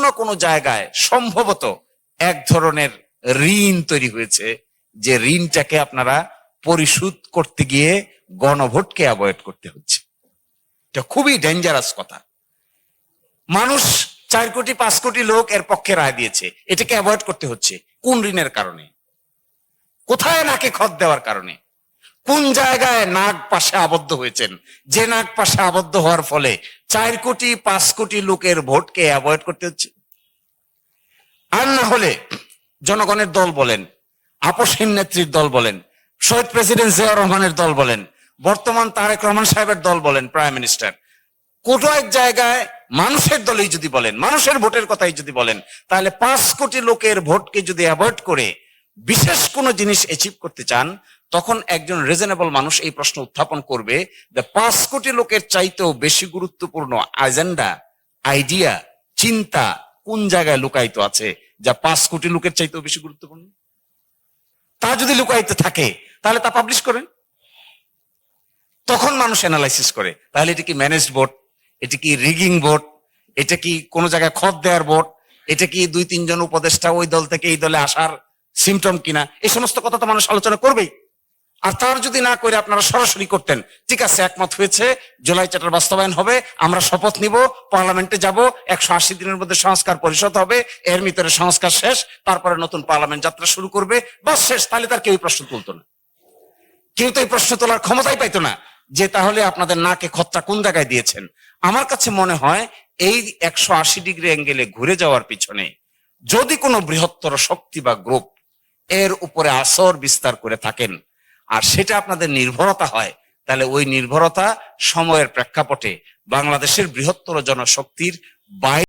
না কোনো জায়গায় সম্ভবত এক ধরনের ঋণ তৈরি হয়েছে, যে ঋণটাকে আপনারা পরিশোধ করতে গিয়ে গণভোটকে অ্যাভয়েড করতে হচ্ছে। এটা খুবই ডেঞ্জারাস কথা। মানুষ 4 কোটি 5 কোটি লোক এর পক্ষে রায় দিয়েছে, এটাকে অ্যাভয়েড করতে হচ্ছে কোন ঋণের কারণে? কোথায় নাকে খত দেওয়ার কারণে? কোন জায়গায় নাক পাশে আবদ্ধ হয়েছেন, যে নাক পাশে আবদ্ধ হওয়ার ফলে 4 কোটি 5 কোটি লোকের ভোটকে অ্যাভয়েড করতে হচ্ছে? আর না হলে জনগণের দল বলেন, আপসহীন নেত্রীর দল বলেন, শহীদ প্রেসিডেন্ট জিয়াউর রহমানের দল বলেন, বর্তমান তারেক রহমান সাহেবের দল বলেন, প্রাইম মিনিস্টার, কোটো এক জায়গায় মানুষের দলেই যদি বলেন, মানুষের ভোটের কথাই যদি বলেন, তাহলে 5 কোটি লোকের ভোটকে যদি অ্যাভয়েড করে বিশেষ কোনো জিনিস অ্যাচিভ করতে চান, তখন একজন রিজনেবল মানুষ এই প্রশ্ন উত্থাপন করবে যে 5 কোটি লোকের চাইতেও বেশি গুরুত্বপূর্ণ এজেন্ডা, আইডিয়া, চিন্তা কোন জায়গায় লুকায়িত আছে যা 5 কোটি লোকের চাইতেও বেশি গুরুত্বপূর্ণ? তা যদি লুকায়িত থাকে তাহলে তা পাবলিশ করেন। তখন মানুষ অ্যানালাইসিস করে, তাহলে এটা কি ম্যানেজড ভোট, এটা কি রিগিং ভোট, এটা কি কোনো জায়গায় খত দেওয়ার ভোট, এটা কি 2-3 জন উপদেষ্টা ওই দল থেকে এই দলে আসার সিমটম কিনা, এই সমস্ত কথা তো মানুষ আলোচনা করবেই। আর তার যদি না করে আপনারা সরাসরি করতেন, ঠিক আছে একমত হয়েছে, জুলাই চার্টার বাস্তবায়ন হবে, আমরা শপথ নিব, পার্লামেন্টে যাব, 180 দিনের মধ্যে সংস্কার পরিষদ হবে, এর ভিতরে সংস্কার শেষ, তারপরে নতুন পার্লামেন্ট যাত্রা শুরু করবে, বাস শেষ, তাহলে তার কেউ প্রশ্ন তুলতো না। কেউ তো এই প্রশ্ন তোলার ক্ষমতাই পাইতো না যে তাহলে আপনাদের নাকে খতটা কোন জায়গায় দিয়েছেন। আমার কাছে মনে হয় এই 180 ডিগ্রি অ্যাঙ্গেলে ঘুরে যাওয়ার পিছনে যদি কোনো বৃহত্তর শক্তি বা গ্রুপ এর উপরে আসর বিস্তার করে থাকেন, আর সেটা আপনাদের নির্ভরতা হয়, তাহলে ওই নির্ভরতা সময়ের প্রেক্ষাপটে বাংলাদেশের বৃহত্তর জনশক্তির বাইরে